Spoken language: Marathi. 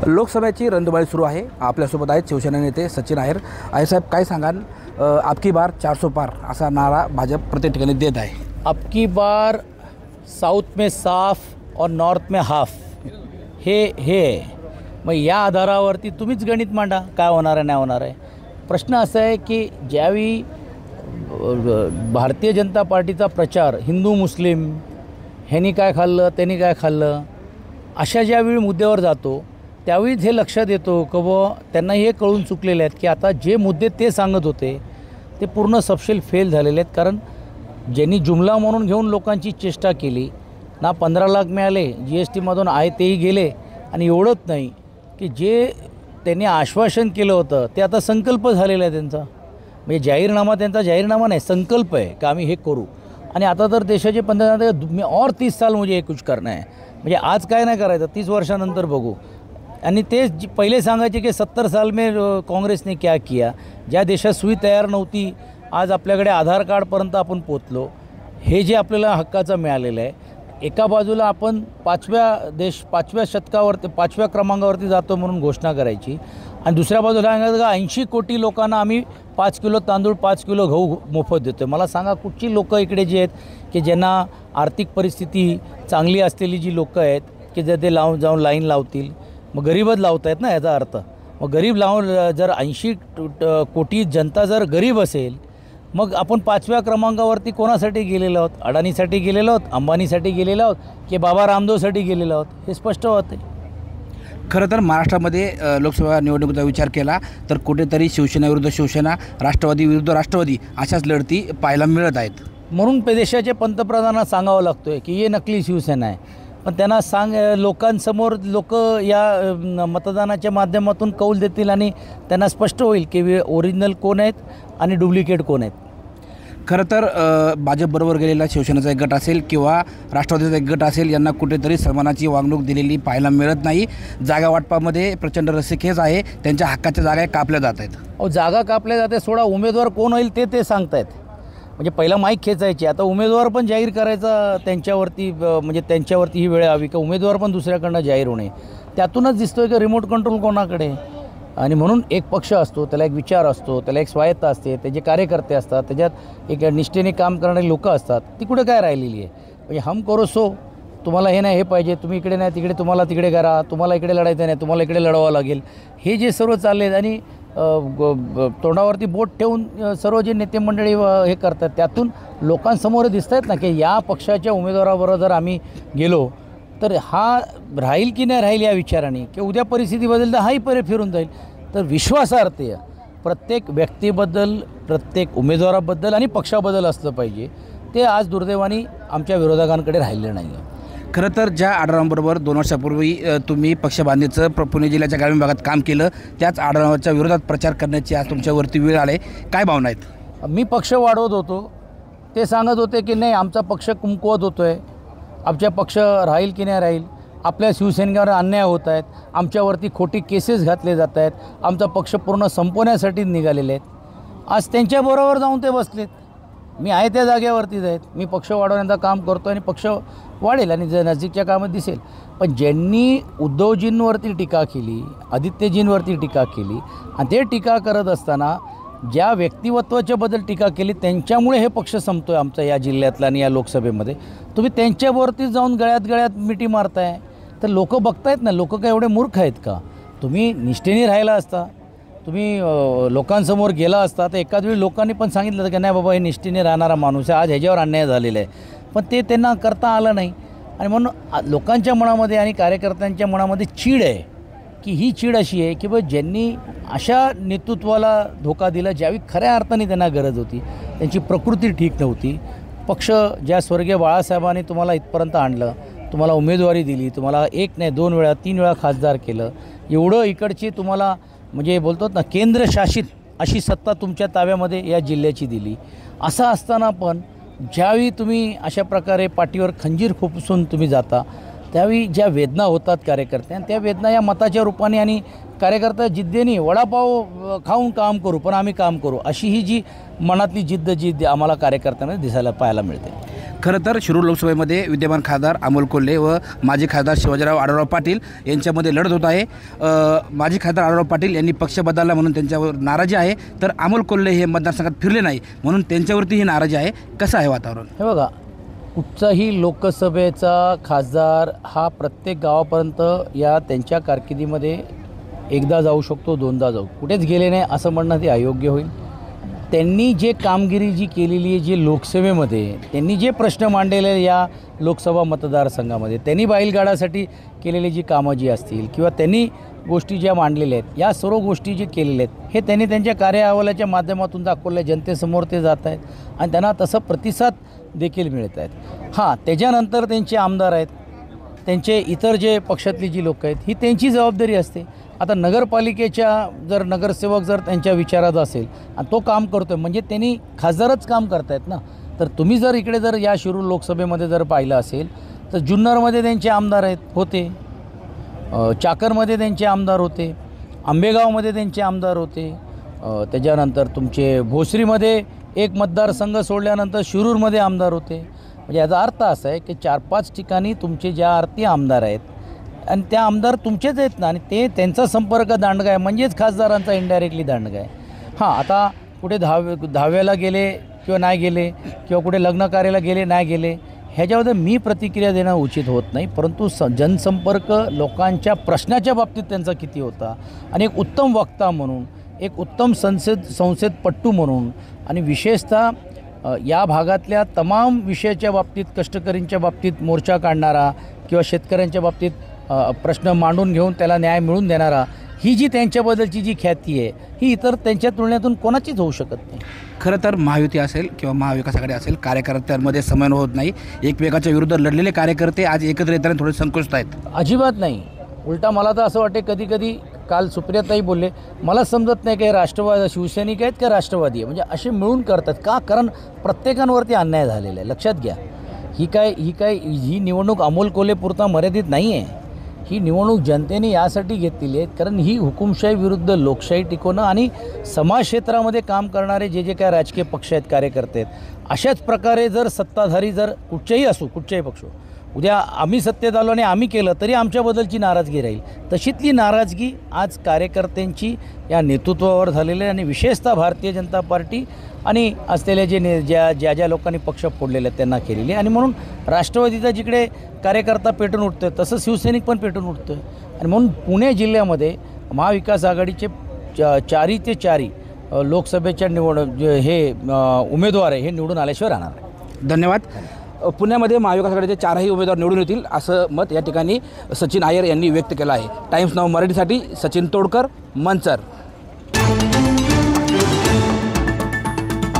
लोकसभेची रणधुमाळी सुरू आहे। आपल्यासोबत आहेत शिवसेना नेते सचिन आहेर। साहेब काय सांगाल, आपकी बार 400 पार असा नारा भाजप प्रत्येक ठिकाणी देत आहे। आपकी बार साउथ में साफ और नॉर्थ में हाफ हे मग या आधारावरती तुम्हीच गणित मांडा, काय होणार आहे नाही होणार आहे। प्रश्न असा आहे की ज्यावेळी भारतीय जनता पार्टीचा प्रचार हिंदू मुस्लिम ह्यांनी काय खाल्लं त्यांनी काय खाल्लं अशा ज्यावेळी मुद्द्यावर जातो त्यावेळीच हे लक्षात येतो की त्यांनाही हे कळून चुकलेले आहेत की आता जे मुद्दे ते सांगत होते ते पूर्ण सपशेल फेल झालेले आहेत। कारण ज्यांनी जुमला म्हणून घेऊन लोकांची चेष्टा केली ना 15 लाख मिळाले, GSTमधून आहे तेही गेले, आणि एवढंच नाही की जे त्यांनी आश्वासन केलं होतं ते आता संकल्प झालेला आहे त्यांचा, म्हणजे जाहीरनामा त्यांचा जाहीरनामा नाही संकल्प आहे की आम्ही हे करू। आणि आता तर देशाचे पंतप्रधान और 30 साल मुझे कुछ करना है, म्हणजे आज काय नाही करायचं 30 वर्षानंतर बघू। आणि ते पहिले सांगायचे की 70 साल में काँग्रेसने क्या किया, ज्या देशात सुई तयार नव्हती आज आपल्याकडे आधार कार्डपर्यंत आपण पोचलो, हे जे आपल्याला हक्काचं मिळालेलं आहे। एका बाजूला आपण 5व्या शतकावरती 5व्या क्रमांकावरती जातो म्हणून घोषणा करायची, आणि दुसऱ्या बाजूला सांगायचं का 80 कोटी लोकांना आम्ही 5 किलो तांदूळ 5 किलो गहू मोफत देतो। मला सांगा कुठची लोकं इकडे जे आहेत की ज्यांना आर्थिक परिस्थिती चांगली असलेली जी लोकं आहेत की जर ते जाऊन लाईन लावतील, मग गरीबच लावत आहेत ना याचा अर्थ। मग गरीब लावून जर 80 कोटी जनता जर गरीब असेल, मग आपण 5व्या क्रमांकावरती कोणासाठी गेलेलो आहोत? अडाणीसाठी गेलेलो आहोत, अंबानीसाठी गेलेलो आहोत की बाबा रामदेवसाठी गेलेलो आहोत? हे स्पष्ट होते। खरं तर महाराष्ट्रामध्ये लोकसभा निवडणुकीचा विचार केला तर कुठेतरी शिवसेना विरुद्ध शिवसेना, राष्ट्रवादी विरुद्ध राष्ट्रवादी अशाच लढती पाहायला मिळत आहेत। म्हणून देशाचे पंतप्रधानांना सांगावं लागतो आहे की हे नकली शिवसेना आहे, पण त्यांना लोकांसमोर लोक या मतदानाच्या माध्यमातून कौल देतील आणि त्यांना स्पष्ट होईल की ओरिजिनल कोण आहेत आणि डुप्लिकेट कोण आहेत। खरं तर भाजपबरोबर गेलेला शिवसेनेचा एक गट असेल किंवा राष्ट्रवादीचा एक गट असेल, यांना कुठेतरी सन्मानाची वागणूक दिलेली पाहायला मिळत नाही। जागा वाटपामध्ये प्रचंड रस्सीखेच आहे, त्यांच्या हक्काच्या जागा कापल्या जात आहेत। जागा कापल्या जाते सोडा, उमेदवार कोण होईल ते सांगतायत। म्हणजे पहिला माईक खेचायची, आता उमेदवार पण जाहीर करायचा त्यांच्यावरती, म्हणजे त्यांच्यावरती ही वेळ हवी का उमेदवार पण दुसऱ्याकडनं जाहीर होणे। त्यातूनच दिसतोय की रिमोट कंट्रोल कोणाकडे। आणि म्हणून एक पक्ष असतो, त्याला एक विचार असतो, त्याला एक स्वायत्ता असते, त्याचे कार्यकर्ते असतात, त्याच्यात एक निष्ठेने काम करणारे लोक असतात, ती कुठे काय राहिलेली आहे? म्हणजे हम करो सो, तुम्हाला हे नाही हे पाहिजे, तुम्ही इकडे नाही तिकडे, तुम्हाला तिकडे करा, तुम्हाला इकडे लढायचं नाही तुम्हाला इकडे लढवावं लागेल, हे जे सर्व चालले आहेत। आणि तोंडावरती बोट ठेवून सर्व जे नेते मंडळी हे करतात, त्यातून लोकांसमोर दिसत आहेत ना की या पक्षाच्या उमेदवाराबरोबर जर आम्ही गेलो तर हा राहील की नाही राहील या विचाराने, की उद्या परिस्थिती बदलली तर हाही फिरून जाईल। तर विश्वासार्थ प्रत्येक व्यक्तीबद्दल, प्रत्येक उमेदवाराबद्दल आणि पक्षाबद्दल असलं पाहिजे, ते आज दुर्दैवाने आमच्या विरोधकांकडे राहिलं नाही आहे। खरं तर ज्या आढळरावांबरोबर 2 वर्षापूर्वी तुम्ही पक्षबांधणीचं पुणे जिल्ह्याच्या ग्रामीण भागात काम केलं, त्याच आढळरावांच्या विरोधात प्रचार करण्याची आज तुमच्यावरती वेळ आले, काय भावना आहेत? मी पक्ष वाढवत होतो, ते सांगत होते की नाही आमचा पक्ष कमकुवत होतो आहे, आमचा पक्ष राहील की नाही राहील, आपल्या शिवसैनिकांवर अन्याय होत आहेत, आमच्यावरती खोटी केसेस घातले जात आहेत, आमचा पक्ष पूर्ण संपवण्यासाठी निघालेले आहेत। आज त्यांच्याबरोबर जाऊन ते बसलेत, मी आहे त्या जागेवरतीच आहेत, मी पक्ष वाढवण्याचं काम करतो आणि पक्ष वाढेल आणि नजीकच्या कामात दिसेल। पण ज्यांनी उद्धवजींवरती टीका केली, आदित्यजींवरती टीका केली, आणि ते टीका करत असताना ज्या व्यक्तिमत्वाच्याबद्दल टीका केली त्यांच्यामुळे हे पक्ष संपतो आहे आमचा या जिल्ह्यातला आणि या लोकसभेमध्ये, तुम्ही त्यांच्यावरती जाऊन गळ्यात मिठी मारताय। तर लोक बघतायत ना, लोक काय एवढे मूर्ख आहेत का? तुम्ही निष्ठेने राहिला असता, तुम्ही लोकांसमोर गेला असता, तर एखाद वेळी लोकांनी पण सांगितलं होतं की नाही बाबा हे निष्ठेने राहणारा माणूस आहे, आज ह्याच्यावर अन्याय झालेला आहे, पण ते त्यांना करता आलं नाही। आणि म्हणून लोकांच्या मनामध्ये आणि कार्यकर्त्यांच्या मनामध्ये चीड आहे, की ही चीड अशी आहे की ज्यांनी अशा नेतृत्वाला धोका दिला ज्यावेळी खऱ्या अर्थाने त्यांना गरज होती, त्यांची प्रकृती ठीक नव्हती। पक्ष ज्या स्वर्गीय बाळासाहेबांनी तुम्हाला इथपर्यंत आणलं, तुम्हाला उमेदवारी दिली, तुम्हाला 1 नाही 2 वेळा 3 वेळा खासदार केलं, एवढं इकडची तुम्हाला म्हणजे बोलतात ना केंद्रशासित अशी सत्ता तुमच्या ताब्यामध्ये या जिल्ह्याची दिली, असं असताना पण ज्यावेळी तुम्ही अशा प्रकारे पाठीवर खंजीर खुपसून तुम्ही जाता, त्यावेळी ज्या वेदना होतात कार्यकर्त्या, त्या वेदना या मताच्या रूपाने आणि कार्यकर्ता जिद्दीने वडापाव खाऊन काम करू पण आम्ही काम करू, अशी ही जी मनातली जिद्द आम्हाला कार्यकर्त्यांमध्ये दिसायला पाहायला मिळते। खरं तर शिरूर लोकसभेमध्ये विद्यमान खासदार अमोल कोल्हे व माजी खासदार शिवाजीराव आढळराव पाटील यांच्यामध्ये लढत होत आहे. माजी खासदार आढळराव पाटील यांनी पक्ष बदलला म्हणून त्यांच्यावर नाराजी आहे, तर अमोल कोल्हे हे मतदारसंघात फिरले नाही म्हणून त्यांच्यावरती ही नाराजी आहे. कसं आहे वातावरण? हे बघा, कुठचाही लोकसभेचा खासदार हा प्रत्येक गावापर्यंत या त्यांच्या कारकिर्दीमध्ये एकदा जाऊ शकतो, दोनदा जाऊ, कुठेच गेले नाही असं म्हणणं ते अयोग्य होईल. त्यांनी जे कामगिरी जी केलेली आहे, जे लोकसेवेमध्ये त्यांनी जे प्रश्न मांडलेले या लोकसभा मतदारसंघामध्ये, त्यांनी बैलगाडासाठी केलेली जी कामं जी असतील किंवा त्यांनी गोष्टी ज्या मांडलेल्या आहेत, या सर्व गोष्टी जे केलेल्या आहेत हे त्यांनी त्यांच्या कार्य अहवालाच्या माध्यमातून दाखवल्या, जनतेसमोर ते जात आहेत आणि त्यांना तसं प्रतिसाद देखील मिळत आहेत. हां, त्याच्यानंतर त्यांचे आमदार आहेत, त्यांचे इतर जे पक्षातली जी लोक आहेत, ही त्यांची जबाबदारी असते. आता नगरपालिकेच्या जर नगरसेवक जर त्यांच्या विचारात असेल आणि तो काम करतो आहे म्हणजे त्यांनी खासदारच काम करतायत ना. तर तुम्ही जर इकडे जर या शिरूर लोकसभेमध्ये जर पाहिलं असेल तर जुन्नरमध्ये त्यांचे आमदार होते, चाकरमध्ये त्यांचे आमदार होते, आंबेगावमध्ये त्यांचे आमदार होते, त्याच्यानंतर तुमचे भोसरीमध्ये एक मतदारसंघ सोडल्यानंतर शिरूरमध्ये आमदार होते. म्हणजे याचा अर्थ असा आहे की 4-5 ठिकाणी तुमचे ज्या अर्थी आमदार आहेत आणि त्या आमदार तुमचेच आहेत ना, आणि ते त्यांचा संपर्क दांडगा आहे म्हणजेच खासदारांचा इनडायरेक्टली दांडगा आहे. हां, आता कुठे दहाव्याला गेले किंवा नाही गेले किंवा कुठे लग्न कार्याला गेले नाही गेले ह्याच्याबद्दल मी प्रतिक्रिया देणं उचित होत नाही, परंतु जनसंपर्क लोकांच्या प्रश्नाच्या बाबतीत त्यांचा किती होता आणि एक उत्तम वक्ता म्हणून, एक उत्तम संसदपटू म्हणून आणि विशेषतः या भागातल्या तमाम विषयाच्या बाबतीत, कष्टकरींच्या बाबतीत मोर्चा काढणारा किंवा शेतकऱ्यांच्या बाबतीत प्रश्न मांडून घेऊन त्याला न्याय मिळवून देणारा, ही जी त्यांच्याबद्दलची जी ख्याती आहे ही इतर त्यांच्या तुलनेतून कोणाचीच होऊ शकत नाही. खरं तर महायुती असेल किंवा महाविकास आघाडी असेल, कार्यकर्त्यांमध्ये समन्वय होत नाही. एकमेकाच्या विरुद्ध लढलेले कार्यकर्ते आज एकत्र येताना थोडे संकोचित आहेत. अजिबात नाही, उलटा मला तर असं वाटते, कधी काल सुप्रियाताई बोलले, मला समजत नाही की राष्ट्रवादी शिवसैनिक आहेत का राष्ट्रवादी आहे, म्हणजे असे मिळून करतात का? कारण प्रत्येकांवरती अन्याय झालेला आहे. लक्षात घ्या, ही निवडणूक अमोल कोल्हेपुरता मर्यादित नाही आहे. ही निवडणूक जनतेने यासाठी घेतलेली आहे कारण ही हुकुमशाही विरुद्ध लोकशाही टिकवणं आणि समाज क्षेत्रामध्ये काम करणारे जे काय राजकीय पक्ष आहेत, कार्यकर्ते आहेत, अशाच प्रकारे जर सत्ताधारी जर कुठच्याही पक्ष, उद्या आम्ही सत्तेत आलो आणि आम्ही केलं तरी आमच्याबद्दलची नाराजगी राहील, तशीतली नाराजगी आज कार्यकर्त्यांची या नेतृत्वावर झालेली आहे आणि विशेषतः भारतीय जनता पार्टी आणि असलेले ज्या लोकांनी पक्ष फोडलेले आहेत त्यांना केलेली आहे. आणि म्हणून राष्ट्रवादीचा जिकडे कार्यकर्ता पेटून उठतो आहे तसं शिवसैनिक पण पेटून उठतो आहे. आणि म्हणून पुणे जिल्ह्यामध्ये महाविकास आघाडीचे 4 ते 4 लोकसभेच्या उमेदवार आहे हे निवडून आल्याशिवाय राहणार नाही. धन्यवाद. पुण्यामध्ये महाविकास आघाडीचे 4ही उमेदवार निवडून येतील असं मत या ठिकाणी सचिन आयर यांनी व्यक्त केलं आहे. टाइम्स नाऊ मराठीसाठी सचिन तोडकर, मंचर.